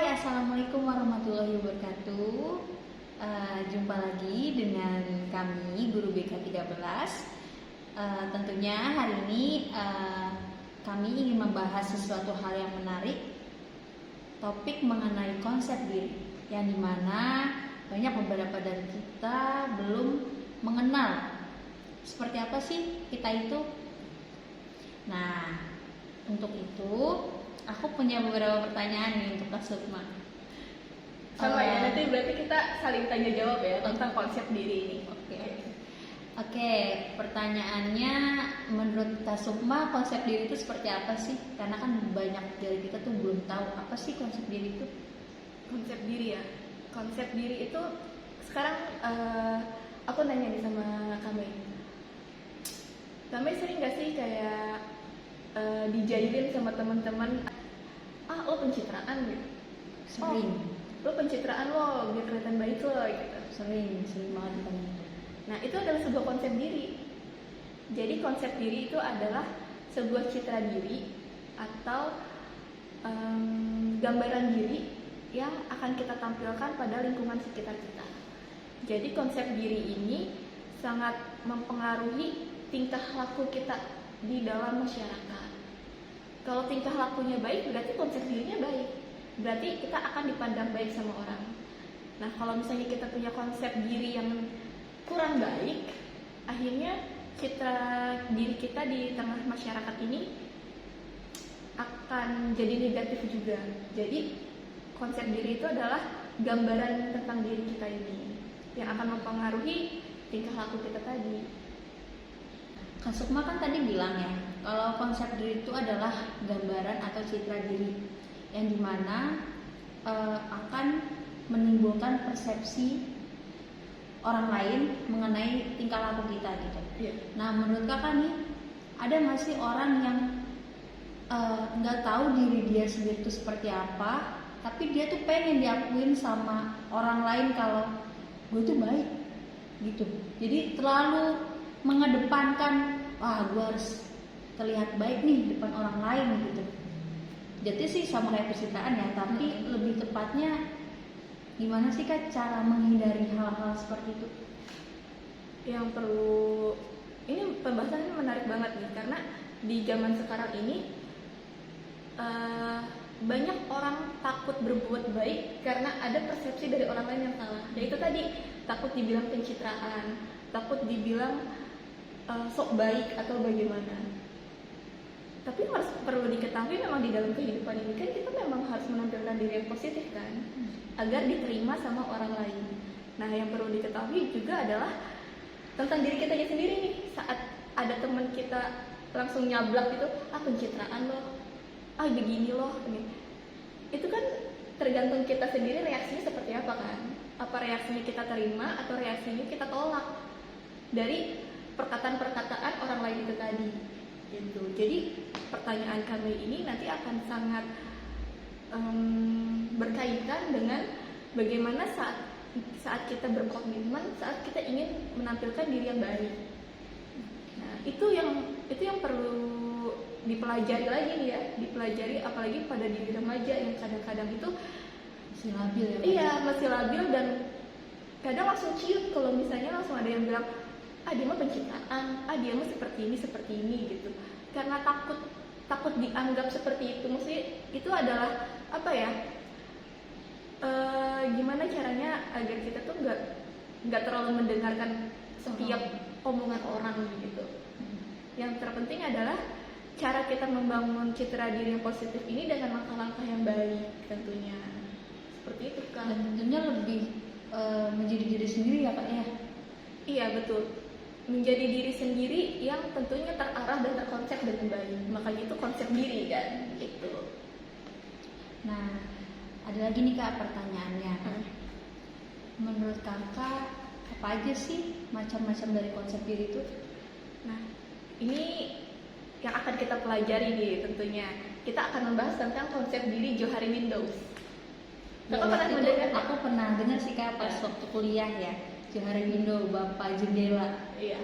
Assalamualaikum warahmatullahi wabarakatuh. Jumpa lagi dengan kami Guru BK 13. Tentunya hari ini kami ingin membahas sesuatu hal yang menarik, topik mengenai konsep diri, yang dimana banyak beberapa dari kita belum mengenal seperti apa sih kita itu. Nah, untuk itu aku punya beberapa pertanyaan nih untuk Kak Sukma. Sama ya, nanti berarti kita saling tanya jawab ya tentang konsep diri ini. Oke, pertanyaannya, menurut Kak Sukma konsep diri itu seperti apa sih? Karena kan banyak dari kita tuh belum tahu apa sih konsep diri itu. Konsep diri ya, konsep diri itu sekarang aku nanya nih sama Kami sering gak sih kayak dijailin sama teman-teman, lo pencitraan gitu. Sering. Lo pencitraan lo biar kelihatan baik lo gitu. Sering banget ditanya. Nah, itu adalah sebuah konsep diri. Jadi konsep diri itu adalah sebuah citra diri atau gambaran diri yang akan kita tampilkan pada lingkungan sekitar kita. Jadi konsep diri ini sangat mempengaruhi tingkah laku kita di dalam masyarakat. Kalau tingkah lakunya baik, berarti konsep dirinya baik. Berarti kita akan dipandang baik sama orang. Nah, kalau misalnya kita punya konsep diri yang kurang baik, akhirnya citra diri kita di tengah masyarakat ini akan jadi negatif juga. Jadi konsep diri itu adalah gambaran tentang diri kita ini yang akan mempengaruhi tingkah laku kita tadi. Kak Sukma kan tadi bilang ya, kalau konsep diri itu adalah gambaran atau citra diri yang dimana akan menimbulkan persepsi orang lain mengenai tingkah laku kita gitu. Yeah. Nah, menurut kakak nih, ada nggak sih orang yang nggak tahu diri dia sendiri itu seperti apa, tapi dia tuh pengen diakuin sama orang lain kalau gue tuh baik gitu. Jadi terlalu mengedepankan, gue harus terlihat baik nih depan orang lain gitu. Jadi sih sama kayak percintaan ya, tapi lebih tepatnya gimana sih Kak cara menghindari hal-hal seperti itu? Yang perlu, ini pembahasan ini menarik banget nih, karena di zaman sekarang ini banyak orang takut berbuat baik karena ada persepsi dari orang lain yang salah. Yaitu tadi, takut dibilang pencitraan, takut dibilang sok baik atau bagaimana. Tapi harus perlu diketahui memang di dalam kehidupan ini kan kita memang harus menampilkan diri yang positif kan, agar diterima sama orang lain. Nah, yang perlu diketahui juga adalah tentang diri kita sendiri nih. Saat ada teman kita langsung nyablak gitu, pencitraan loh, begini loh, nih. Itu kan tergantung kita sendiri reaksinya seperti apa kan. Apa reaksinya kita terima atau reaksinya kita tolak dari perkataan-perkataan orang lain itu tadi gitu. Jadi pertanyaan kami ini nanti akan sangat berkaitan dengan bagaimana saat kita berkomitmen, saat kita ingin menampilkan diri yang baik. Nah, itu yang perlu dipelajari lagi nih ya, dipelajari apalagi pada diri remaja yang kadang-kadang itu Masih labil ya? Iya, masih labil dan kadang langsung ciut kalau misalnya langsung ada yang bilang, dia mah pencitraan, dia mah seperti ini gitu. Karena takut dianggap seperti itu. Maksudnya itu adalah apa ya? Gimana caranya agar kita tuh nggak terlalu mendengarkan setiap omongan orang gitu. Yang terpenting adalah cara kita membangun citra diri yang positif ini dengan langkah-langkah yang baik tentunya. Seperti itu kan. Dan tentunya lebih menjadi diri sendiri ya Kak ya? Iya betul, menjadi diri sendiri yang tentunya terarah dan terkonsep dengan baik. Makanya itu konsep diri kan gitu. Nah, ada lagi nih Kak pertanyaannya. Menurut kakak apa aja sih macam-macam dari konsep diri itu? Nah, ini yang akan kita pelajari nih tentunya. Kita akan membahas tentang konsep diri Johari Windows. Aku pernah dengar sih Kak pas waktu kuliah ya, Johari Windows, Bapak Jendela. Iya.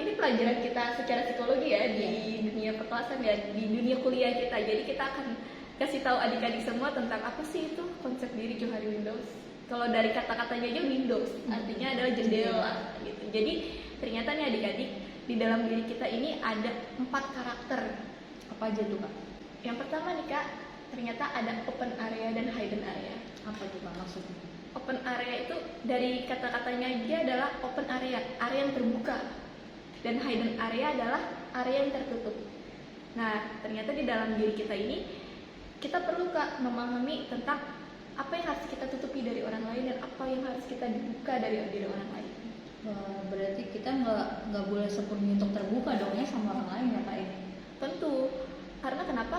Ini pelajaran kita secara psikologi ya di dunia perkelasan ya, di dunia kuliah kita. Jadi kita akan kasih tahu adik-adik semua tentang apa sih itu konsep diri Johari Windows. Kalau dari kata-katanya aja Windows, artinya adalah jendela gitu. Jadi ternyata nih adik-adik, di dalam diri kita ini ada 4 karakter. Apa aja tuh Kak? Yang pertama nih Kak, ternyata ada open area dan hidden area. Apa tuh Kak maksudnya? Open area itu dari kata-katanya dia adalah open area, area yang terbuka. Dan hidden area adalah area yang tertutup. Nah, ternyata di dalam diri kita ini, kita perlu Kak memahami tentang apa yang harus kita tutupi dari orang lain dan apa yang harus kita buka dari diri orang lain. Berarti kita nggak boleh sepenuhnya untuk terbuka dong ya sama orang lain ya Kak ya? Tentu, karena kenapa?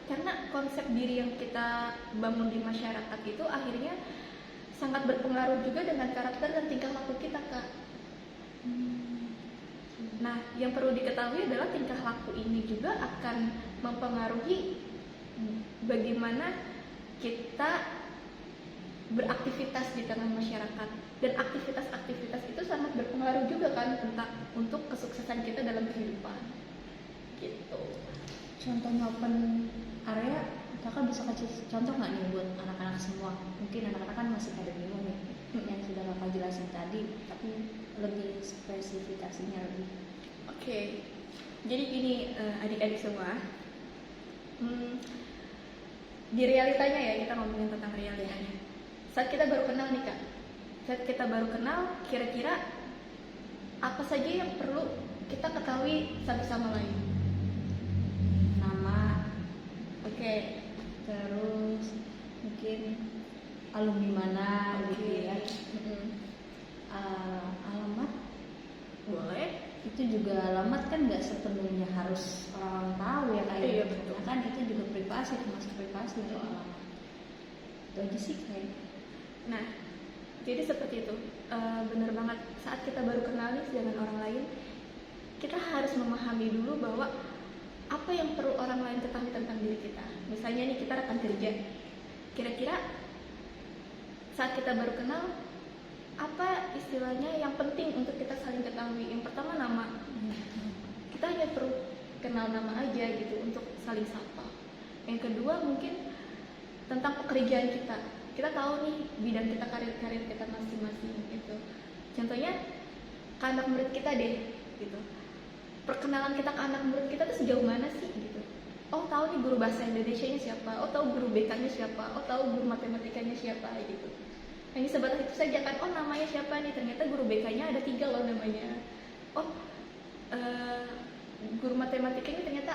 Karena konsep diri yang kita bangun di masyarakat itu akhirnya sangat berpengaruh juga dengan karakter dan tingkah laku kita Kak. Nah, yang perlu diketahui adalah tingkah laku ini juga akan mempengaruhi bagaimana kita beraktivitas di tengah masyarakat, dan aktivitas-aktivitas itu sangat berpengaruh juga kan untuk kesuksesan kita dalam kehidupan gitu. Contohnya open area, Kakak bisa kasih contoh nggak nih buat anak-anak semua? Mungkin anak-anak kan masih pada bingung nih yang sudah Kakak jelasin tadi, tapi lebih spesifikasinya lebih. Oke. Jadi gini adik-adik semua, di realitanya ya, kita ngomongin tentang realitanya. Saat kita baru kenal nih Kak, kira-kira apa saja yang perlu kita ketahui satu sama lain? Nama, Oke. terus mungkin alumni mana gitu ya. Alamat, Boleh. itu juga alamat kan nggak sepenuhnya harus orang tahu ya kayak. Iya, betul. Kan itu juga privasi, termasuk privasi untuk alamat. Itu aja sih kayak. Nah, jadi seperti itu. Bener banget, saat kita baru kenal nih dengan orang lain, kita harus memahami dulu bahwa apa yang perlu orang lain ketahui tentang diri kita. Misalnya nih, kita rekan kerja. Kira-kira saat kita baru kenal, apa istilahnya yang penting untuk kita saling ketahui? Yang pertama, nama. Kita hanya perlu kenal nama aja gitu untuk saling sapa. Yang kedua, mungkin tentang pekerjaan kita. Kita tahu nih bidang kita, karir kita masing-masing gitu. Contohnya ke anak murid kita deh gitu. Perkenalan kita ke anak murid kita tuh sejauh mana sih gitu. Oh, tahu nih guru bahasa Indonesianya siapa, oh tahu guru BK-nya siapa, oh tahu guru matematikanya siapa gitu. Hanya sebatas itu saja kan, oh namanya siapa nih, ternyata guru BK-nya ada 3 loh namanya. Oh, guru matematikanya ternyata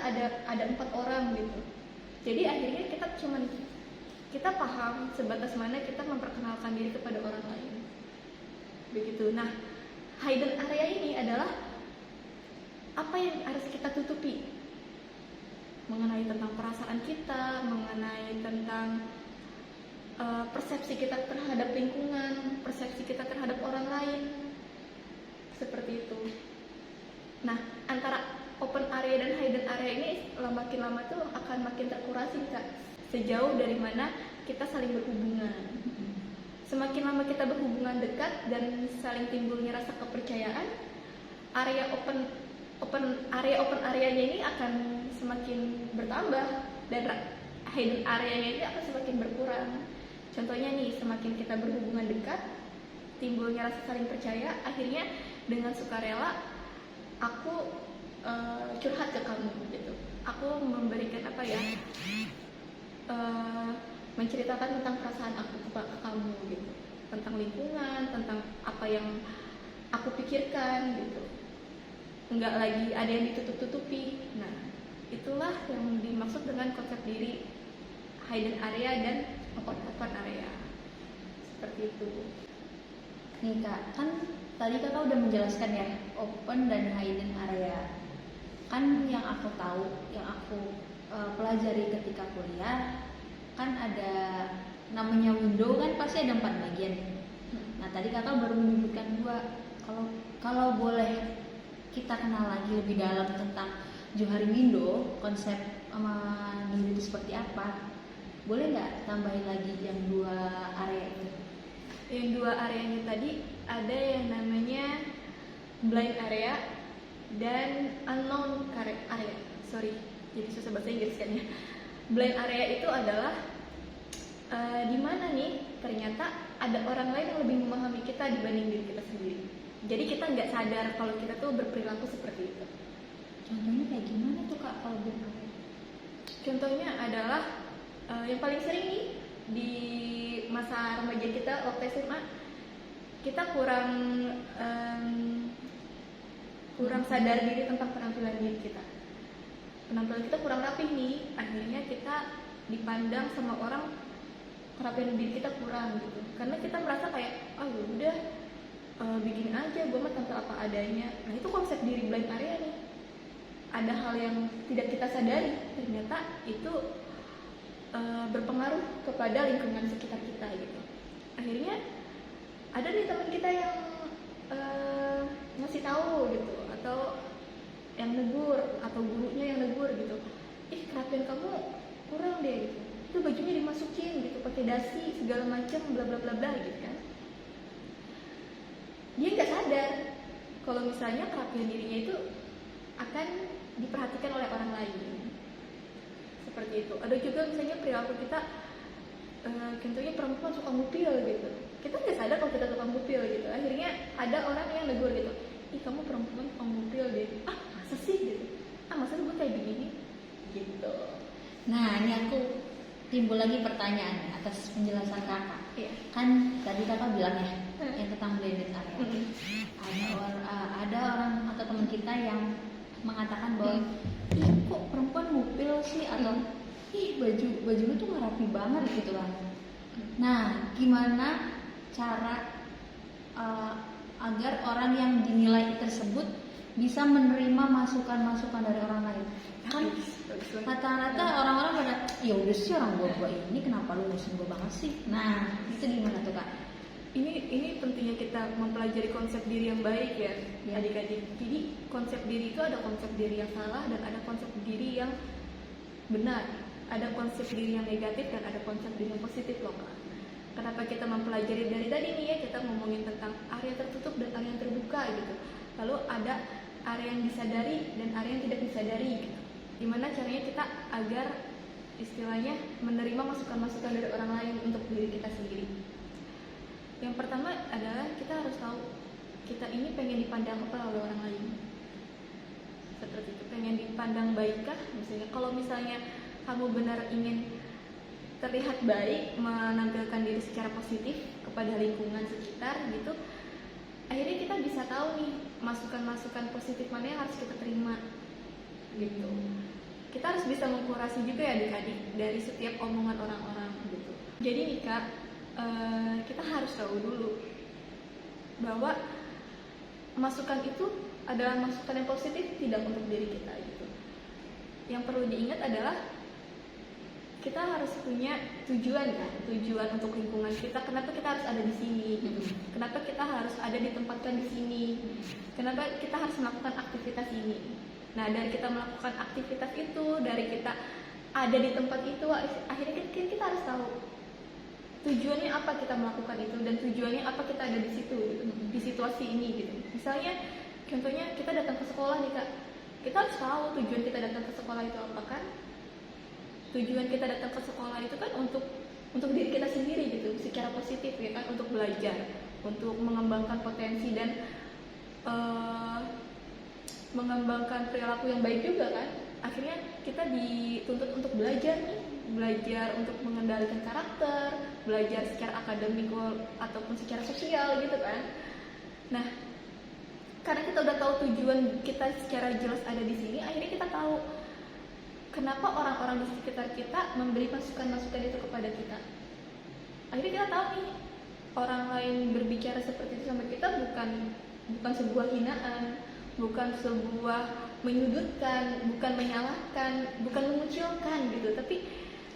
ada 4 orang gitu. Jadi akhirnya kita paham sebatas mana kita memperkenalkan diri kepada orang lain. Begitu. Nah, hidden area ini adalah apa yang harus kita tutupi mengenai tentang perasaan kita, mengenai tentang persepsi kita terhadap lingkungan, persepsi kita terhadap orang lain, seperti itu. Nah, antara open area dan hidden area ini makin lama tuh akan makin terkurasi Kak, sejauh dari mana kita saling berhubungan. Semakin lama kita berhubungan dekat dan saling timbulnya rasa kepercayaan, area open areanya ini akan semakin bertambah dan hidden areanya ini akan semakin berkurang. Contohnya nih, semakin kita berhubungan dekat, timbulnya rasa saling percaya, akhirnya dengan sukarela aku curhat ke kamu gitu. Aku memberikan menceritakan tentang perasaan aku ke kamu gitu, tentang lingkungan, tentang apa yang aku pikirkan gitu. Enggak lagi ada yang ditutup-tutupi. Nah, itulah yang dimaksud dengan konsep diri hidden area dan open area. Seperti itu. Nih Kak, kan tadi Kakak udah menjelaskan ya open dan hidden area. Kan yang aku tahu, yang aku pelajari ketika kuliah, kan ada namanya window kan pasti ada 4 bagian. Nah tadi Kakak baru menyebutkan 2. Kalau boleh kita kenal lagi lebih dalam tentang Johari Window, konsep sama diri itu seperti apa, boleh nggak tambahin lagi yang 2 area itu? Yang 2 areanya tadi ada yang namanya blind area dan unknown area. jadi susah bahasa Inggris kan ya. Blind area itu adalah di mana nih ternyata ada orang lain yang lebih memahami kita dibanding diri kita sendiri. Jadi kita nggak sadar kalau kita tuh berperilaku seperti itu. Contohnya kayak gimana tuh Kak kalau blind area? Contohnya adalah yang paling sering nih di masa remaja kita waktu SMA, kita kurang sadar diri tentang penampilan diri kita. Penampilan kita kurang rapih nih, akhirnya kita dipandang sama orang kerapian diri kita kurang gitu. Karena kita merasa kayak, oh udah bikin aja, gue mah tampil apa adanya. Nah itu konsep diri blind area nih. Ada hal yang tidak kita sadari, ternyata itu berpengaruh kepada lingkungan sekitar kita gitu. Akhirnya ada nih teman kita yang ngasih tahu gitu, atau yang negur, atau gurunya yang negur gitu, kerapian kamu kurang deh gitu, itu bajunya dimasukin gitu pakai dasi segala macam bla bla bla bla gitu kan. Dia nggak sadar kalau misalnya kerapian dirinya itu akan diperhatikan oleh orang lain. Seperti itu. Ada juga misalnya perilaku kita, contohnya perempuan suka ngupil gitu. Kita nggak sadar kalau kita suka ngupil gitu. Akhirnya ada orang yang negur gitu, kamu perempuan suka ngupil deh. Masa sih gitu? Masa gue kayak begini? Gitu. Nah ini aku timbul lagi pertanyaan atas penjelasan kakak. Iya. Kan tadi kakak bilang ya yang tentang blended area. Ada orang atau teman kita yang mengatakan bahwa kok perempuan ngupil sih, atau baju lu tuh nggak rapi banget gitu kan. Nah gimana cara agar orang yang dinilai tersebut bisa menerima masukan-masukan dari orang lain? Kan rata-rata orang-orang pada ya udah sih orang gua ini kenapa lu ngurusin gua banget sih. Nah itu gimana tuh Kak? Ini pentingnya kita mempelajari konsep diri yang baik ya, adik-adik. Jadi konsep diri itu ada konsep diri yang salah dan ada konsep diri yang benar. Ada konsep diri yang negatif dan ada konsep diri yang positif loh Kak. Kenapa kita mempelajari dari tadi nih ya, kita ngomongin tentang area tertutup dan area yang terbuka gitu. Lalu ada area yang disadari dan area yang tidak disadari gitu. Gimana caranya kita agar istilahnya menerima masukan-masukan dari orang lain untuk diri kita sendiri. Yang pertama adalah kita harus tahu kita ini pengen dipandang apa oleh orang lain. Seperti itu, pengen dipandang baikkah? Misalnya kalau misalnya kamu benar ingin terlihat baik, menampilkan diri secara positif kepada lingkungan sekitar gitu, akhirnya kita bisa tahu nih masukan-masukan positif mana yang harus kita terima gitu. Kita harus bisa mengkurasi juga ya adik-adik dari setiap omongan orang-orang gitu. Jadi nih Kak, kita harus tahu dulu bahwa masukan itu adalah masukan yang positif, tidak untuk diri kita gitu. Yang perlu diingat adalah kita harus punya tujuan kan, tujuan untuk lingkungan kita. Kenapa kita harus ada di sini gitu. Kenapa kita harus ada ditempatkan di sini, kenapa kita harus melakukan aktivitas ini. Nah dari kita melakukan aktivitas itu, dari kita ada di tempat itu, akhirnya kita harus tahu tujuannya apa kita melakukan itu, dan tujuannya apa kita ada di situ gitu, di situasi ini gitu. Misalnya contohnya kita datang ke sekolah nih Kak, kita harus tahu tujuan kita datang ke sekolah itu apa kan. Tujuan kita datang ke sekolah itu kan untuk diri kita sendiri gitu, secara positif ya kan, untuk belajar, untuk mengembangkan potensi dan mengembangkan perilaku yang baik juga kan. Akhirnya kita dituntut untuk belajar nih, belajar untuk mengendalikan karakter, belajar secara akademik ataupun secara sosial gitu kan. Nah, karena kita udah tahu tujuan kita secara jelas ada di sini, akhirnya kita tahu kenapa orang-orang di sekitar kita memberi masukan-masukan itu kepada kita. Akhirnya kita tahu nih, orang lain berbicara seperti itu sama kita bukan sebuah hinaan, bukan sebuah menyudutkan, bukan menyalahkan, bukan mengucilkan gitu, tapi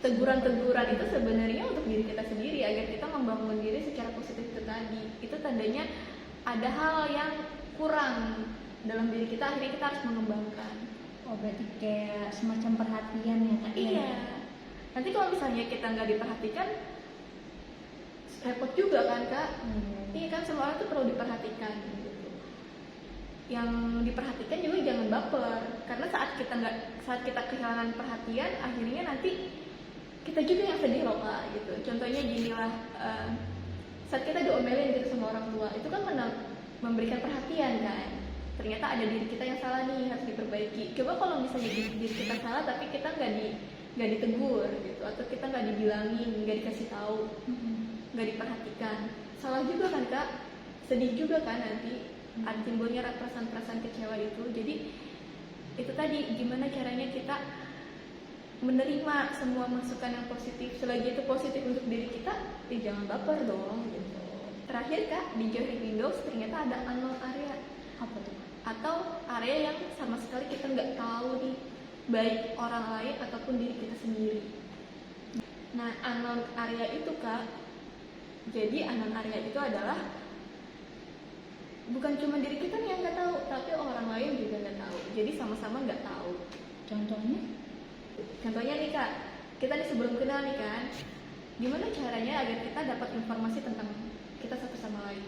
teguran-teguran itu sebenarnya untuk diri kita sendiri agar kita membangun diri secara positif itu tadi. Itu tandanya ada hal yang kurang dalam diri kita, akhirnya kita harus mengembangkan. Oh berarti kayak semacam perhatian ya Kak? Iya. Nanti kalau misalnya kita nggak diperhatikan, repot juga kan Kak? Iya kan, semua orang tuh perlu diperhatikan gitu. yang diperhatikan juga jangan baper, karena saat kita kehilangan perhatian akhirnya nanti kita juga yang sedih loh Kak gitu. Contohnya gini lah, saat kita diomelin gitu sama orang tua itu kan memberikan perhatian kan, ternyata ada diri kita yang salah nih, harus diperbaiki. Coba kalau misalnya diri kita salah tapi kita nggak ditegur gitu, atau kita nggak dibilangin, nggak dikasih tahu, nggak diperhatikan, salah juga kan Kak, sedih juga kan nanti, ada timbulnya perasaan-perasaan kecewa itu. Jadi itu tadi, gimana caranya kita menerima semua masukan yang positif, selagi itu positif untuk diri kita, jangan baper dong gitu. Terakhir Kak, di Johari Windows ternyata ada unknown area. Apa tuh? Atau area yang sama sekali kita nggak tahu nih, baik orang lain ataupun diri kita sendiri. Nah, unknown area itu Kak, jadi unknown area itu adalah bukan cuma diri kita nih yang nggak tahu, tapi orang lain juga nggak tahu. Jadi sama-sama nggak tahu. Contohnya? Contohnya nih Kak, kita nih sebelum kenal nih kan, gimana caranya agar kita dapat informasi tentang kita satu sama lain?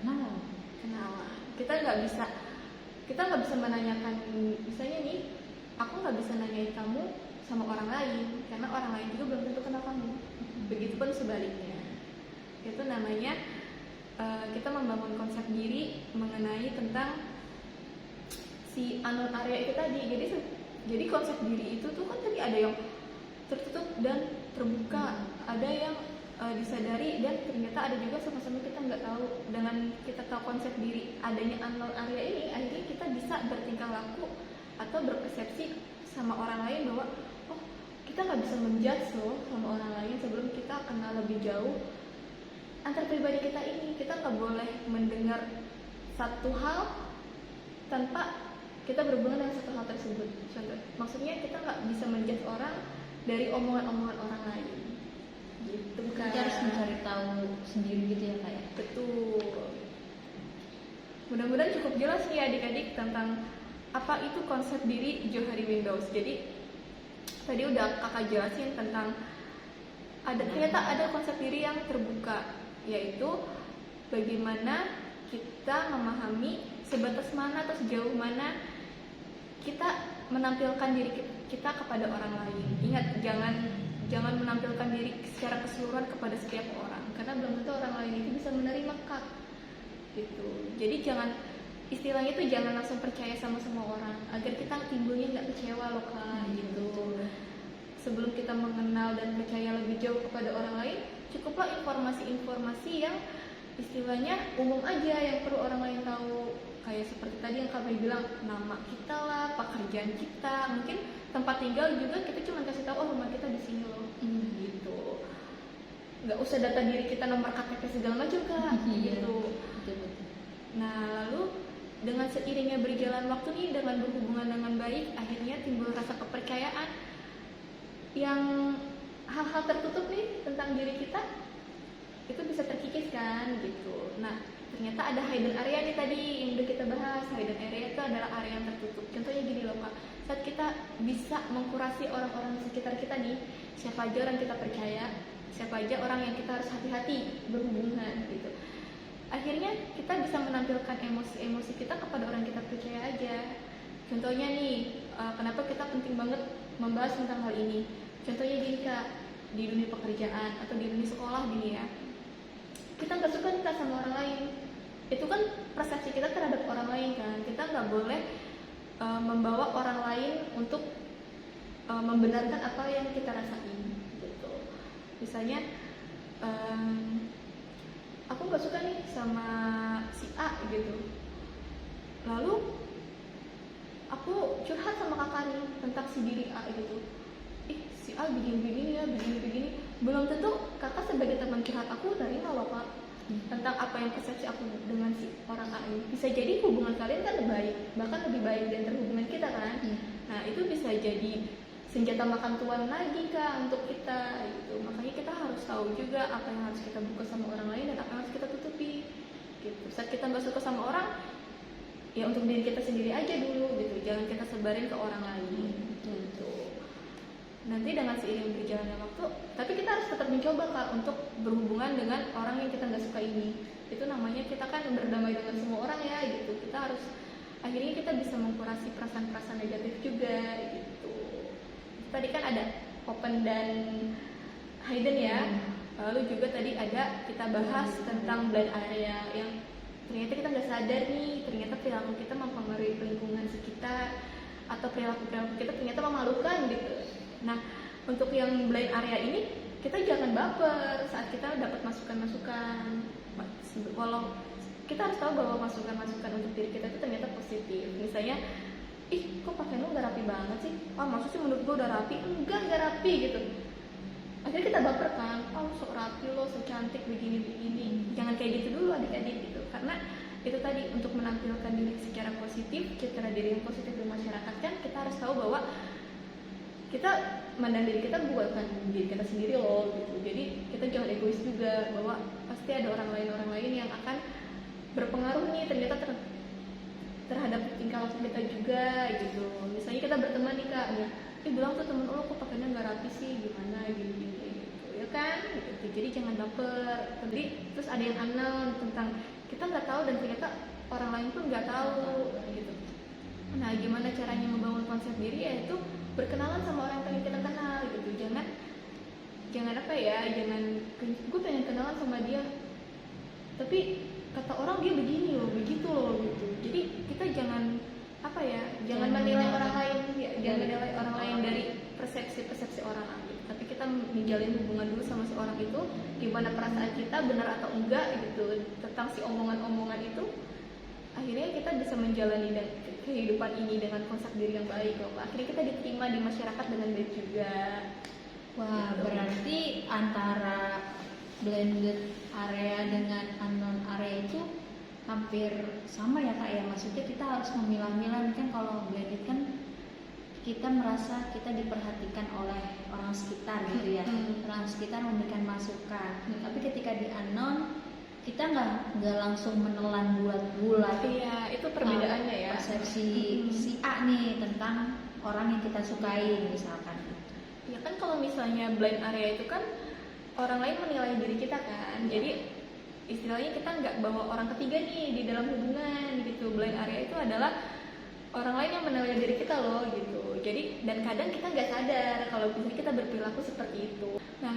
Kenalan. Kita nggak bisa menanyakan, misalnya nih, aku nggak bisa nanyain kamu sama orang lain, karena orang lain juga belum tentu kenal kamu. Begitupun sebaliknya. Itu namanya kita membangun konsep diri mengenai tentang si unknown area itu tadi. Jadi konsep diri itu tuh kan tadi ada yang tertutup dan terbuka, ada yang disadari, dan ternyata ada juga sama-sama kita nggak tahu. Dengan kita tahu konsep diri adanya unknown area ini, akhirnya kita bisa bertingkah laku atau berpersepsi sama orang lain bahwa oh, kita nggak bisa menjudge loh sama orang lain sebelum kita kenal lebih jauh antar pribadi kita ini. Kita nggak boleh mendengar satu hal tanpa kita berhubungan dengan satu hal tersebut. Contoh, maksudnya kita nggak bisa menjudge orang dari omongan-omongan orang lain. Gitu kan? Kita harus mencari tahu sendiri gitu ya Kak ya? Betul. Mudah-mudahan cukup jelas nih adik-adik tentang apa itu konsep diri Johari Windows. Jadi tadi udah kakak jelasin tentang ternyata ada konsep diri yang terbuka, yaitu bagaimana kita memahami sebatas mana atau sejauh mana kita menampilkan diri kita kepada orang lain. Ingat, jangan menampilkan diri secara keseluruhan kepada setiap orang, karena belum tentu orang lain itu bisa menerima Kak gitu. Jadi istilahnya itu jangan langsung percaya sama semua orang, agar kita timbulnya nggak kecewa loh Kak gitu. Sebelum kita mengenal dan percaya lebih jauh kepada orang lain, cukuplah informasi-informasi yang istilahnya umum aja yang perlu orang lain tahu. Kayak seperti tadi yang Kak Bay bilang, nama kita lah, pekerjaan kita, mungkin tempat tinggal juga kita cuma kasih tahu, oh rumah kita di sini loh, gitu. Nggak usah data diri kita, nomor KTP segala macam Kak, gitu. Betul. Nah, lalu dengan seiringnya berjalan waktu nih, dengan berhubungan dengan baik, akhirnya timbul rasa kepercayaan yang hal-hal tertutup nih tentang diri kita itu bisa terkikis kan, gitu. Nah, ternyata ada hidden area nih tadi yang udah kita bahas. Hidden area itu adalah area yang tertutup. Contohnya gini loh Kak, saat kita bisa mengkurasi orang-orang di sekitar kita nih, siapa aja orang kita percaya, siapa aja orang yang kita harus hati-hati berhubungan gitu, akhirnya kita bisa menampilkan emosi-emosi kita kepada orang kita percaya aja. Contohnya nih, kenapa kita penting banget membahas tentang hal ini. Contohnya gini Kak, di dunia pekerjaan atau di dunia sekolah gini ya, kita nggak suka nikah sama orang lain. Itu kan persepsi kita terhadap orang lain kan. Kita nggak boleh membawa orang lain untuk membenarkan apa yang kita rasain gitu. Misalnya aku nggak suka nih sama si A gitu, lalu aku curhat sama kakak nih tentang si diri A gitu. Si A begini-begini ya, begini-begini. Belum tentu kakak sebagai teman curhat aku nerima loh Kak tentang apa yang persepsi aku dengan si orang A ini. Bisa jadi hubungan kalian kan lebih baik, bahkan lebih baik dari hubungan kita kan. Nah, itu bisa jadi senjata makan tuan lagi Kak untuk kita gitu. Makanya kita harus tahu juga apa yang harus kita buka sama orang lain dan apa yang harus kita tutupi gitu. Saat kita nggak suka sama orang, ya untuk diri kita sendiri aja dulu gitu, jangan kita sebarin ke orang lain gitu. Nanti dengan seiring berjalannya waktu, tapi kita harus tetap mencoba Kak untuk berhubungan dengan orang yang kita nggak suka ini. Itu namanya kita kan berdamai dengan semua orang ya gitu. Kita harus akhirnya kita bisa mengkurasi perasaan-perasaan negatif juga gitu. Tadi kan ada open dan hidden ya. Lalu juga tadi ada kita bahas tentang blind area yang ternyata kita nggak sadar nih, ternyata perilaku kita mempengaruhi lingkungan sekitar atau perilaku kita ternyata memalukan gitu. Nah, untuk yang blind area ini kita jangan baper saat kita dapat masukan-masukan. Walau kita harus tahu bahwa masukan-masukan untuk diri kita itu ternyata positif. Misalnya, ih kok pakaian lu udah rapi banget sih? Ah maksud sih menurut gue udah rapi? Enggak rapi gitu. Akhirnya kita baper kan, oh sok rapi lo, sok cantik begini-begini. Jangan kayak gitu dulu adik-adik gitu. Karena itu tadi untuk menampilkan diri secara positif, citra diri yang positif di masyarakat kan kita harus tahu bahwa kita mandang diri kita bukan diri kita sendiri loh gitu. Jadi kita jangan egois juga bahwa pasti ada orang lain yang akan berpengaruh nih ternyata terhadap tingkah laku kita juga gitu. Misalnya kita berteman nih kak, bilang tuh temen lo kok pakainya nggak rapi sih, gimana gitu ya kan gitu. Jadi jangan baper. Terus ada yang unknown tentang kita nggak tahu dan ternyata orang lain pun nggak tahu gitu. Nah gimana caranya membangun konsep diri, yaitu berkenalan sama orang yang pengen kita kenal gitu. Jangan apa ya, jangan gue pengen kenalan sama dia tapi kata orang dia begini loh, begitu loh gitu. Jadi kita jangan apa ya, jangan menilai orang lain ya, jangan menilai orang lain dari persepsi orang lain. Tapi kita menjalin hubungan dulu sama seorang itu, gimana perasaan kita, benar atau enggak gitu tentang si omongan-omongan itu. Akhirnya kita bisa menjalani kehidupan ini dengan konsep diri yang baik loh. Akhirnya kita diterima di masyarakat dengan baik juga. Wah, gitu. Berarti antara blended area dengan unknown area itu hampir sama ya kak ya. Maksudnya kita harus memilah-milah kan. Kalau blended kan kita merasa kita diperhatikan oleh orang sekitar gitu ya. Orang sekitar memberikan masukan. Tapi ketika di unknown kita nggak langsung menelan bulat-bulat. Iya, itu perbedaannya ya. Persepsi si A nih tentang orang yang kita sukai misalkan. Ya kan kalau misalnya blind area itu kan orang lain menilai diri kita kan. Jadi istilahnya kita nggak bawa orang ketiga nih di dalam hubungan gitu. Blind area itu adalah orang lain yang menilai diri kita loh gitu. Jadi dan kadang kita nggak sadar kalau kita berperilaku seperti itu. Nah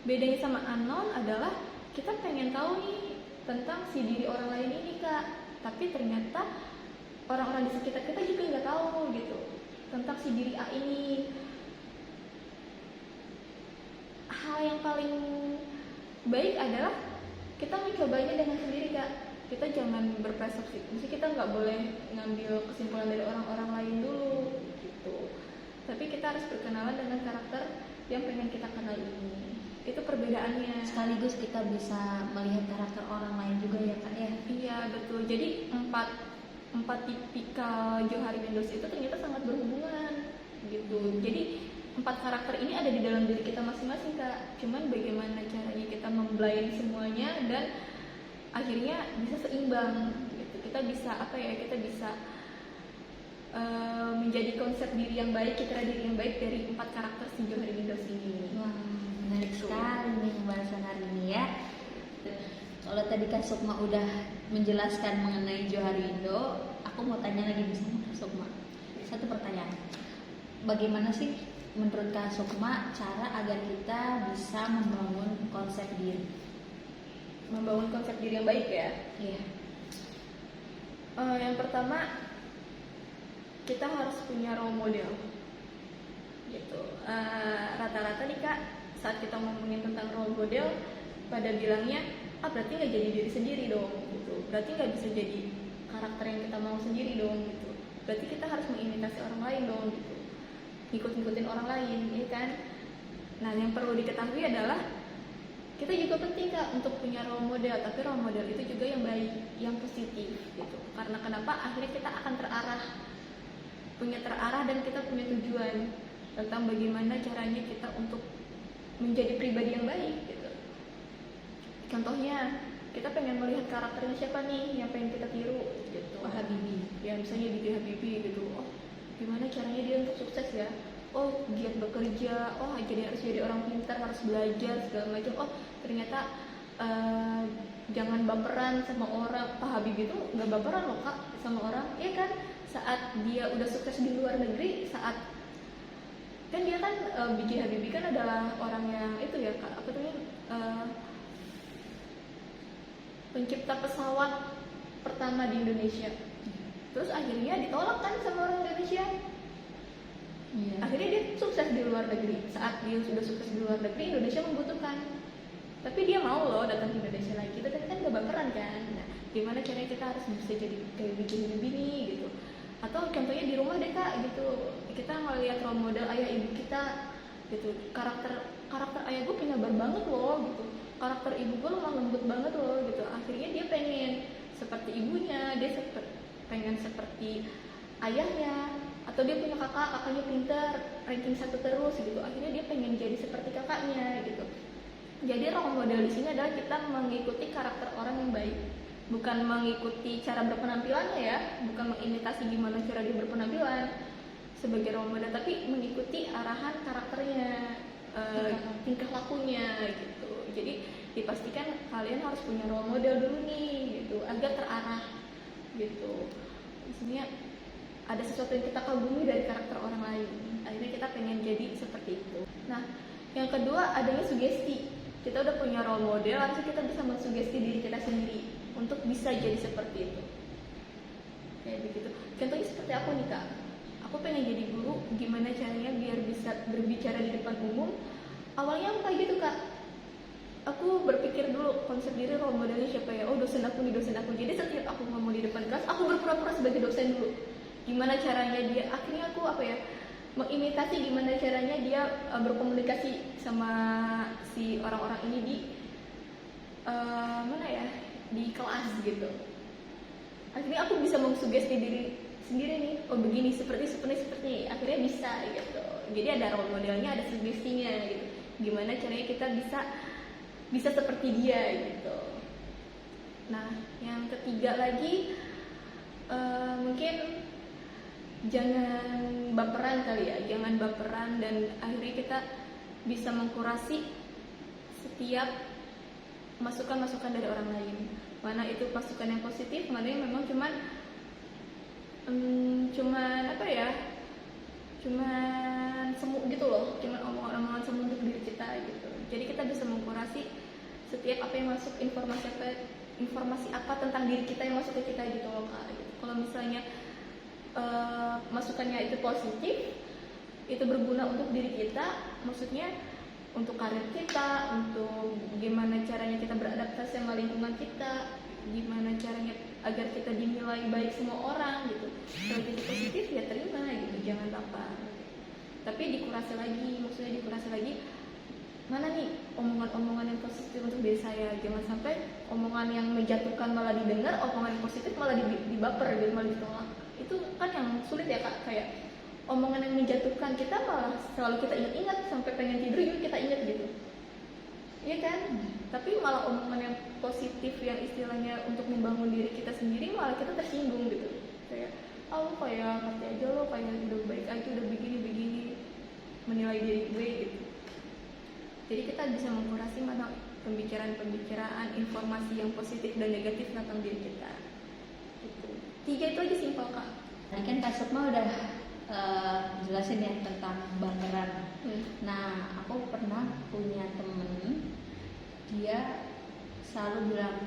bedanya sama unknown adalah kita pengen tahu nih tentang si diri orang lain ini kak. Tapi ternyata orang-orang di sekitar kita juga nggak tahu gitu tentang si diri A ini. Hal yang paling baik adalah kita mencobanya dengan sendiri kak. Kita jangan berpersepsi, mesti kita nggak boleh ngambil kesimpulan dari orang-orang lain dulu gitu. Tapi kita harus berkenalan dengan karakter yang pengen kita kenal ini. Itu perbedaannya. Sekaligus kita bisa melihat karakter orang lain juga ya kak ya. Iya betul. Jadi empat tipikal Johari Mendoza itu ternyata sangat berhubungan gitu. Jadi 4 karakter ini ada di dalam diri kita masing-masing kak. Cuman bagaimana caranya kita memblend semuanya dan akhirnya bisa seimbang gitu. Kita bisa apa ya, kita bisa menjadi konsep diri yang baik, citra diri yang baik dari 4 karakter si Johari Mendoza ini. Wah, menarik sekali nih pembahasan hari ini ya. Kalau tadi Kak Sukma udah menjelaskan mengenai Johari Indo, aku mau tanya lagi nih sama Kak Sukma. Satu pertanyaan. Bagaimana sih menurut Kak Sukma cara agar kita bisa membangun konsep diri? Membangun konsep diri yang baik ya. Iya. Yang pertama kita harus punya role model gitu. Rata-rata nih kak saat kita ngomongin tentang role model pada bilangnya berarti nggak jadi diri sendiri dong gitu. Berarti nggak bisa jadi karakter yang kita mau sendiri dong gitu. Berarti kita harus mengimitasi orang lain dong gitu, ngikut-ngikutin orang lain ya kan. Nah yang perlu diketahui adalah kita juga penting kak untuk punya role model, tapi role model itu juga yang baik, yang positif gitu. Karena kenapa? Akhirnya kita akan terarah dan kita punya tujuan tentang bagaimana caranya kita untuk menjadi pribadi yang baik gitu. Contohnya kita pengen melihat karakternya siapa nih yang pengen kita tiru gitu. Habibie. Ya misalnya Didi Habibie gitu. Oh gimana caranya dia untuk sukses ya? Oh giat bekerja. Oh jadi harus jadi orang pintar, harus belajar segala macam. Oh ternyata eh, jangan baperan sama orang. Pak Habibie itu nggak baperan loh kak sama orang, ya kan? Saat dia udah sukses di luar negeri, saat kan dia kan B.J. Habibie kan adalah orang yang itu ya kak, apa tuh pencipta pesawat pertama di Indonesia. Terus akhirnya ditolak kan sama orang Indonesia. Iya. Akhirnya dia sukses di luar negeri. Saat dia sudah sukses di luar negeri, Indonesia membutuhkan. Tapi dia mau loh datang ke Indonesia lagi. Kita kan gak baperan kan. Nah, gimana caranya kita harus bisa jadi kayak bikin begini gitu. Atau contohnya di rumah deh kak gitu. Kita ngeliat role model ayah ibu kita gitu. Karakter ayah gue penyabar banget loh gitu. Karakter ibu gue lemah lembut banget loh gitu. Akhirnya dia pengen seperti ibunya, dia pengen seperti ayahnya, atau dia punya kakaknya pintar, ranking 1 terus gitu. Akhirnya dia pengen jadi seperti kakaknya gitu. Jadi role model di sini adalah kita mengikuti karakter orang yang baik, bukan mengikuti cara berpenampilannya ya, bukan mengimitasi gimana cara dia berpenampilan sebagai role model, tapi mengikuti arahan karakternya, tingkah lakunya gitu. Jadi dipastikan kalian harus punya role model dulu nih gitu, agar terarah gitu. Maksudnya ada sesuatu yang kita kagumi dari karakter orang lain, akhirnya kita pengen jadi seperti itu. Nah, yang kedua adanya sugesti. Kita udah punya role model, harusnya kita bisa mensugesti diri kita sendiri untuk bisa jadi seperti itu. Kayak begitu. Contohnya seperti aku nih kak, aku pengen jadi guru, gimana caranya biar bisa berbicara di depan umum. Awalnya aku kayak gitu kak, aku berpikir dulu konsep diri role modelnya siapa ya. Oh, dosen aku nih, dosen aku. Jadi setiap aku ngomong di depan kelas, aku berpura-pura sebagai dosen dulu. Gimana caranya dia, akhirnya aku mengimitasi gimana caranya dia berkomunikasi sama si orang-orang ini di di kelas gitu. Akhirnya aku bisa mengsugesti diri sendiri nih, oh begini, seperti akhirnya bisa gitu. Jadi ada role modelnya, ada sugestinya gitu. Gimana caranya kita bisa seperti dia gitu. Nah, yang ketiga lagi mungkin jangan baperan kali ya, jangan baperan, dan akhirnya kita bisa mengkurasi setiap masukan-masukan dari orang lain. Mana itu masukan yang positif, mana yang memang cuman semu gitu loh, cuman omongan-omongan semu untuk diri kita gitu. Jadi kita bisa mengkurasi setiap apa yang masuk, informasi apa tentang diri kita yang masuk ke kita gitu loh kak. Gitu. Kalau misalnya masukannya itu positif, itu berguna untuk diri kita, maksudnya untuk karir kita, untuk gimana caranya kita beradaptasi sama lingkungan kita, gimana caranya agar kita dinilai baik semua orang gitu. Kalau itu positif ya terima gitu, jangan baper. Tapi dikurasi lagi, mana nih omongan-omongan yang positif untuk diri saya. Jangan sampai omongan yang menjatuhkan malah didengar, omongan yang positif malah dibaper gitu, malah ditolak. Itu kan yang sulit ya kak, kayak omongan yang menjatuhkan kita malah selalu kita ingat-ingat, sampai pengen tidur juga kita ingat gitu, iya kan? Tapi malah omongan yang positif yang istilahnya untuk membangun diri kita sendiri malah kita tersinggung gitu, kayak lo kayak ngerti aja, lo kayak udah baik aja, udah begini menilai diri gue gitu. Jadi kita bisa mengkurasi mana pembicaraan informasi yang positif dan negatif tentang diri kita gitu. 3 itu aja simpel kak. Tadi kan Kak Sukma udah jelasin ya tentang baperan. Nah, aku pernah punya temen, dia selalu bilang,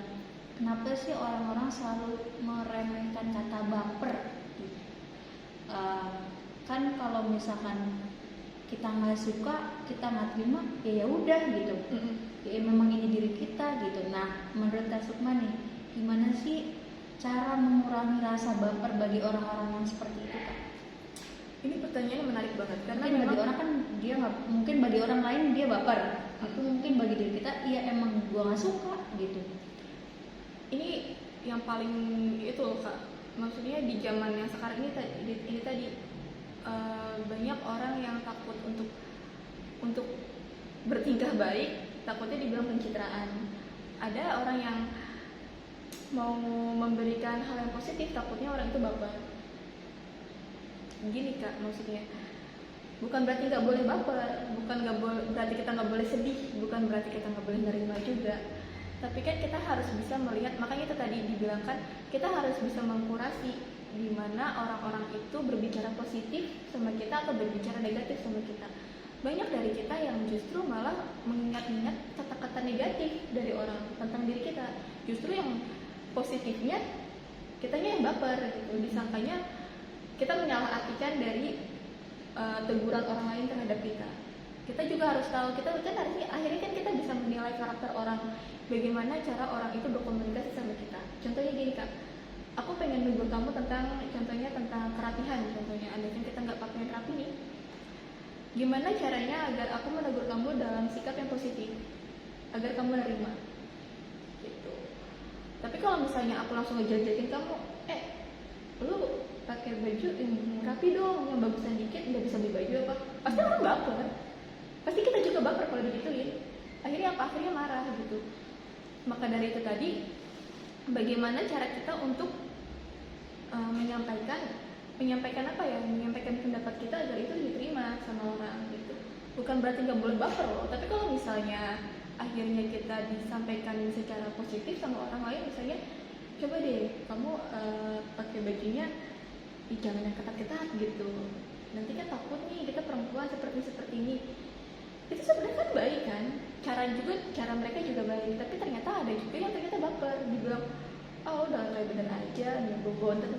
kenapa sih orang-orang selalu meremehkan kata baper? Kan kalau misalkan kita nggak suka, kita nggak terima, ya udah gitu. Ya memang ini diri kita gitu. Nah, menurut Kak Sukma nih, gimana sih cara mengurangi rasa baper bagi orang-orang yang seperti itu kak? Ini pertanyaannya menarik banget karena mungkin bagi orang kan dia nggak, mungkin bagi orang lain dia baper, atau mungkin bagi diri kita iya emang gua nggak suka gitu. Ini yang paling itu loh kak, maksudnya di zaman yang sekarang ini tadi banyak orang yang takut untuk bertingkah baik, takutnya dibilang pencitraan. Ada orang yang mau memberikan hal yang positif, takutnya orang itu baper. Gini kak, maksudnya bukan berarti nggak boleh baper, berarti kita nggak boleh sedih, bukan berarti kita nggak boleh nerima juga. Tapi kan kita harus bisa melihat, makanya itu tadi dibilangkan kita harus bisa mengkurasi di mana orang-orang itu berbicara positif sama kita atau berbicara negatif sama kita. Banyak dari kita yang justru malah mengingat-ingat kata-kata negatif dari orang tentang diri kita. Justru yang positifnya kitanya yang baper gitu, disangkanya kita menyalahartikan dari teguran orang lain terhadap kita. Kita juga harus tahu, kita kan akhirnya kan kita bisa menilai karakter orang, bagaimana cara orang itu berkomunikasi sama kita. Contohnya gini Kak, aku pengen negur kamu tentang, contohnya tentang kerapihan, contohnya andaikan kita nggak pakai rapi nih, gimana caranya agar aku menegur kamu dalam sikap yang positif, agar kamu menerima gitu. Tapi kalau misalnya aku langsung ngejajakin kamu, lu pakai baju yang rapi dong, yang bagusan dikit, nggak bisa beli baju apa, pasti orang baper, pasti kita juga baper kalau digituin. Akhirnya apa? Akhirnya marah gitu. Maka dari itu tadi, bagaimana cara kita untuk menyampaikan apa ya, menyampaikan pendapat kita agar itu diterima sama orang gitu. Bukan berarti nggak boleh baper loh, tapi kalau misalnya akhirnya kita disampaikan secara positif sama orang lain, misalnya coba deh kamu pakai bajunya jangan yang ketat-ketat gitu, nanti kan takut nih kita perempuan seperti ini. Itu sebenarnya kan baik kan, cara mereka juga baik, tapi ternyata ada juga yang ternyata baper, dibilang oh udah kayak bener aja,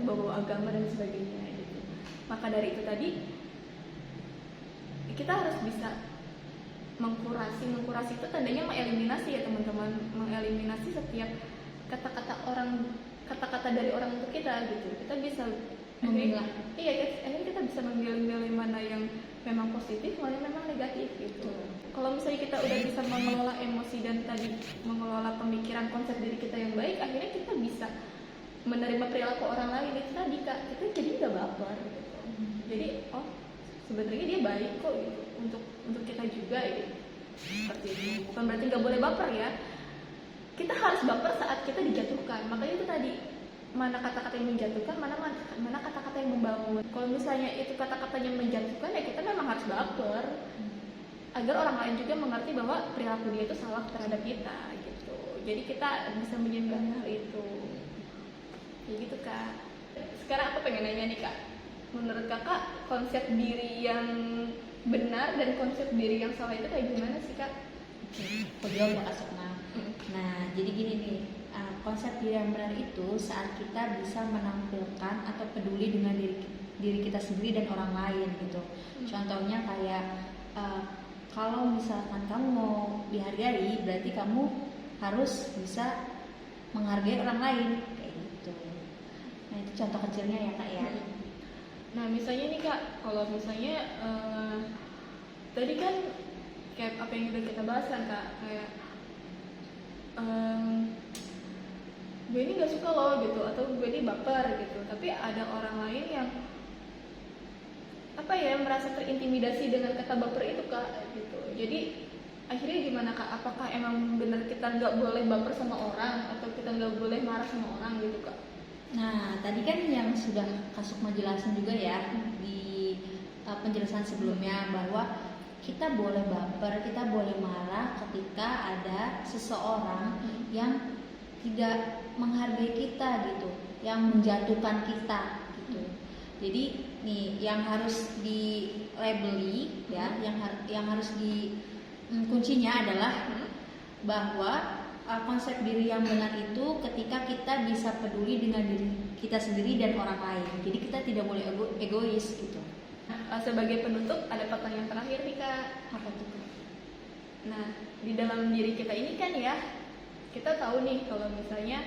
bawa agama dan sebagainya gitu. Maka dari itu tadi kita harus bisa mengkurasi itu tandanya mengeliminasi ya teman-teman, mengeliminasi setiap kata-kata dari orang untuk kita gitu. Kita bisa memilah. Iya, akhirnya kita bisa memilih mana yang memang positif, mana yang memang negatif gitu. Kalau misalnya kita udah bisa mengelola emosi dan tadi mengelola pemikiran konsep diri kita yang baik, akhirnya kita bisa menerima perilaku orang lain itu tadi Kak, kita jadi nggak baper gitu. Jadi sebenarnya dia baik kok gitu untuk kita juga gitu. Seperti itu. Bukan berarti nggak boleh baper ya. Kita harus baper saat kita dijatuhkan. Makanya itu tadi, mana kata-kata yang menjatuhkan, mana kata-kata yang membangun. Kalau misalnya itu kata-katanya menjatuhkan, ya kita memang harus baper agar orang lain juga mengerti bahwa perilaku dia itu salah terhadap kita gitu. Jadi kita bisa menyeimbangkan hal itu. Ya gitu Kak. Sekarang aku pengen nanya nih Kak, menurut Kakak konsep diri yang benar dan konsep diri yang salah itu kayak gimana sih Kak? Aku jawab ya Kak Sukma. Nah, jadi gini nih, konsep diri yang benar itu saat kita bisa menampilkan atau peduli dengan diri kita sendiri dan orang lain gitu. Contohnya kayak kalau misalkan kamu mau dihargai, berarti kamu harus bisa menghargai orang lain kayak gitu. Nah, itu contoh kecilnya ya Kak ya. Nah, misalnya nih Kak, kalau misalnya tadi kan kayak apa yang udah kita bahas kan Kak, kayak gue ini gak suka loh gitu, atau gue ini baper gitu, tapi ada orang lain yang merasa terintimidasi dengan kata baper itu Kak gitu. Jadi akhirnya gimana Kak, apakah emang benar kita nggak boleh baper sama orang atau kita nggak boleh marah sama orang gitu Kak? Nah, tadi kan yang sudah Kak Sukma jelasin juga ya di penjelasan sebelumnya, bahwa kita boleh baper, kita boleh marah ketika ada seseorang yang tidak menghargai kita gitu, yang menjatuhkan kita gitu. Jadi nih yang harus di labeli ya, yang harus di kuncinya adalah bahwa konsep diri yang benar itu ketika kita bisa peduli dengan diri kita sendiri dan orang lain. Jadi kita tidak boleh egois gitu. Sebagai penutup ada pertanyaan terakhir nih Kak. Apa tuh? Nah, di dalam diri kita ini kan ya, kita tahu nih kalau misalnya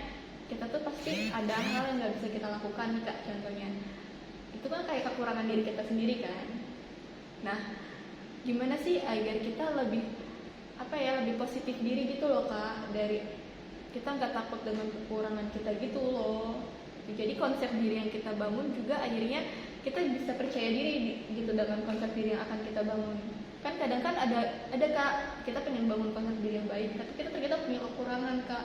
kita tuh pasti ada hal yang nggak bisa kita lakukan nih Kak. Contohnya itu kan kayak kekurangan diri kita sendiri kan. Nah, gimana sih agar kita lebih positif diri gitu loh Kak, dari kita nggak takut dengan kekurangan kita gitu loh. Jadi konsep diri yang kita bangun juga akhirnya kita bisa percaya diri gitu dengan konsep diri yang akan kita bangun. Kan kadang kan ada Kak, kita pengen bangun konsep diri yang baik, tapi kita ternyata punya kekurangan Kak.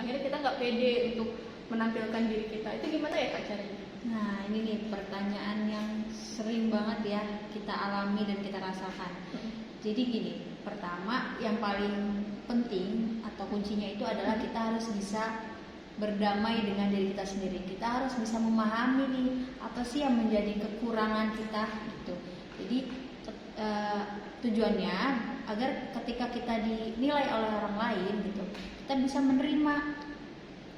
Akhirnya kita nggak pede untuk menampilkan diri kita. Itu gimana ya Kak caranya? Nah, ini nih pertanyaan yang sering banget ya kita alami dan kita rasakan. Jadi gini, pertama yang paling penting atau kuncinya itu adalah kita harus bisa berdamai dengan diri kita sendiri. Kita harus bisa memahami nih apa sih yang menjadi kekurangan kita gitu. Jadi tujuannya agar ketika kita dinilai oleh orang lain gitu, kita bisa menerima,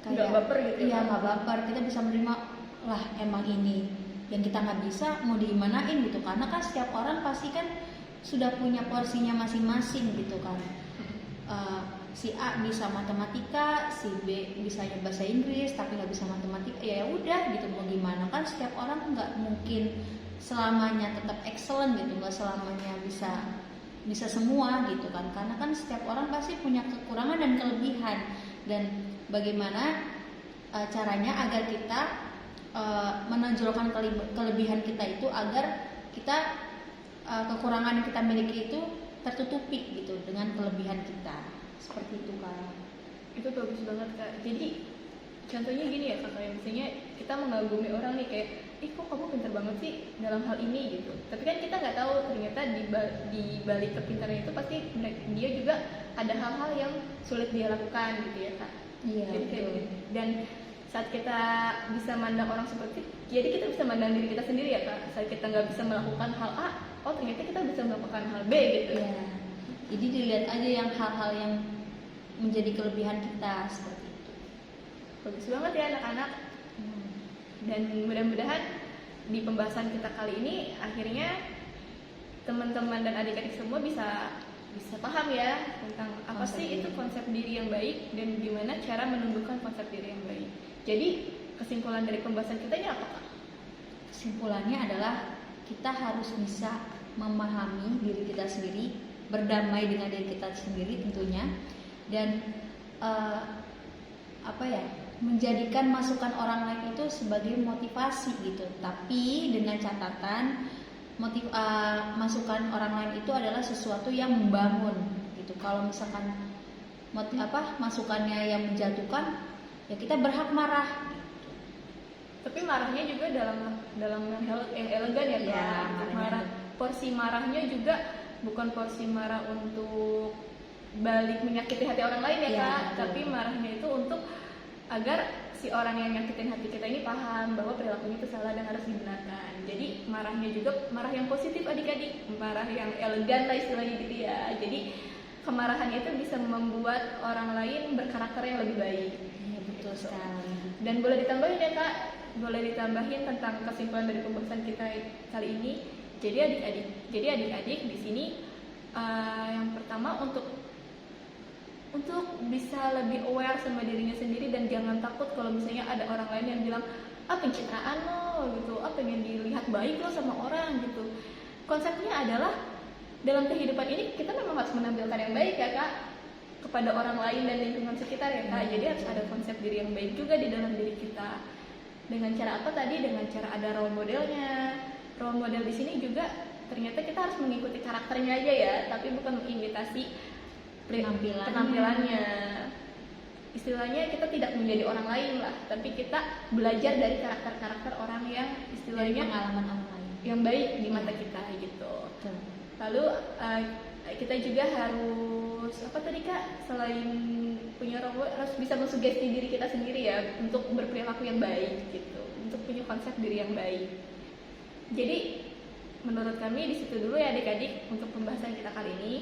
nggak baper gitu. Iya, nggak baper. Kita bisa menerima, lah emang ini yang kita nggak bisa, mau digimanain gitu. Karena kan setiap orang pasti kan sudah punya porsinya masing-masing gitu kan. Si A bisa matematika, si B bisa bahasa Inggris tapi nggak bisa matematika, ya udah gitu, mau gimana. Kan setiap orang nggak mungkin selamanya tetap excellent gitu, nggak selamanya bisa semua gitu kan, karena kan setiap orang pasti punya kekurangan dan kelebihan. Dan bagaimana caranya agar kita menonjolkan kelebihan kita itu, agar kita kekurangan yang kita miliki itu tertutupi gitu dengan kelebihan kita, seperti itu Kak. Itu bagus banget Kak. Jadi contohnya gini ya Kak, kayak misalnya kita mengagumi orang nih, kayak kok kamu pintar banget sih dalam hal ini gitu. Tapi kan kita nggak tahu ternyata di balik kepintaran itu pasti dia juga ada hal-hal yang sulit dia lakukan gitu ya Kak. Iya. Dan saat kita bisa mandang orang seperti, jadi kita bisa mandang diri kita sendiri ya Kak. Saat kita nggak bisa melakukan hal A, oh ternyata kita bisa melakukan hal B gitu. Iya. Jadi dilihat aja yang hal-hal yang menjadi kelebihan kita, seperti itu. Bagus banget ya anak-anak. Dan mudah-mudahan di pembahasan kita kali ini akhirnya teman-teman dan adik-adik semua bisa paham ya tentang apa sih itu konsep diri yang baik dan gimana cara menumbuhkan konsep diri yang baik. Jadi kesimpulan dari pembahasan kita ini apa Kak? Kesimpulannya adalah kita harus bisa memahami diri kita sendiri, berdamai dengan diri kita sendiri tentunya, dan menjadikan masukan orang lain itu sebagai motivasi gitu. Tapi dengan catatan masukan orang lain itu adalah sesuatu yang membangun gitu. Kalau misalkan masukannya yang menjatuhkan, ya kita berhak marah. Tapi marahnya juga dalam yang elegan ya Kak. Ya, marah. Porsi marahnya juga bukan porsi marah untuk balik menyakiti hati orang lain ya Kak. Betul. Tapi marahnya itu untuk agar si orang yang nyakitin hati kita ini paham bahwa perilakunya itu salah dan harus dibenarkan. Jadi marahnya juga marah yang positif adik-adik, marah yang elegan lah istilahnya gitu ya. Jadi kemarahan itu bisa membuat orang lain berkarakter yang lebih baik. Iya, betul sekali. Dan boleh ditambahin ya Kak, boleh ditambahin tentang kesimpulan dari pembahasan kita kali ini. Jadi adik-adik di sini yang pertama untuk bisa lebih aware sama dirinya sendiri dan jangan takut kalau misalnya ada orang lain yang bilang pencitraan lo gitu, pengen dilihat baik lo sama orang gitu. Konsepnya adalah dalam kehidupan ini kita memang harus menampilkan yang baik ya Kak kepada orang lain dan lingkungan sekitar ya Kak. Jadi harus ada konsep diri yang baik juga di dalam diri kita. Dengan cara apa tadi? Dengan cara ada role modelnya. Role model di sini juga ternyata kita harus mengikuti karakternya aja ya, tapi bukan mengimitasi penampilannya. Istilahnya kita tidak menjadi orang lain lah, tapi kita belajar dari karakter-karakter orang yang istilahnya pengalaman orang lain yang baik di mata kita gitu. Lalu kita juga harus selain punya role harus bisa mensugesti diri kita sendiri ya untuk berperilaku yang baik gitu, untuk punya konsep diri yang baik. Jadi menurut kami di situ dulu ya adik-adik untuk pembahasan kita kali ini.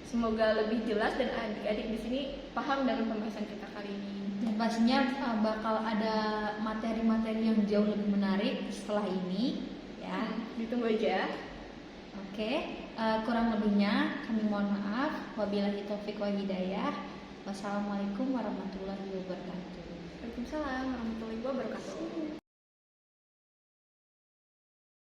Semoga lebih jelas dan adik-adik di sini paham dengan pembahasan kita kali ini. Dan pastinya bakal ada materi-materi yang jauh lebih menarik setelah ini ya. Ditunggu aja. Oke, kurang lebihnya kami mohon maaf. Wabillahi taufiq wal hidayah. Wassalamualaikum warahmatullahi wabarakatuh. Waalaikumsalam warahmatullahi wabarakatuh.